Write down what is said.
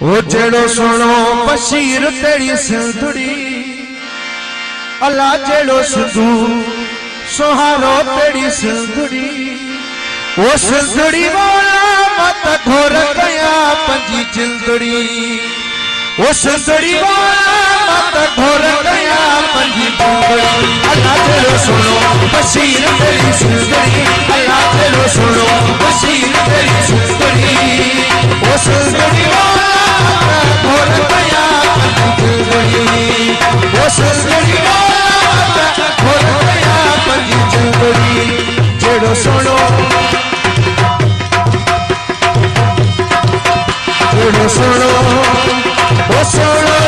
ओ जेड़ो सुनो बशीर तेरी सिंधड़ी अल्लाह जेड़ो सिंधु सुहारो तेरी सिंधड़ी ओ सिंधड़ी वाला मत घोर गया पंजी जिंदड़ी ओ सिंधड़ी वाला मत घोर गया पंजी जिंदड़ी अल्लाह जेड़ो सुनो बशीर तेरी सिंधड़ी अल्लाह जेड़ो सुनो बशीर तेरी सिंधड़ी ओ सिंधड़ी वाला घोर गया पंजी ओ सिंधड़ी वाला घोर गया पंजी जिंदड़ी जेड़ो सुनो जेड़ो सुनो ओ सुनो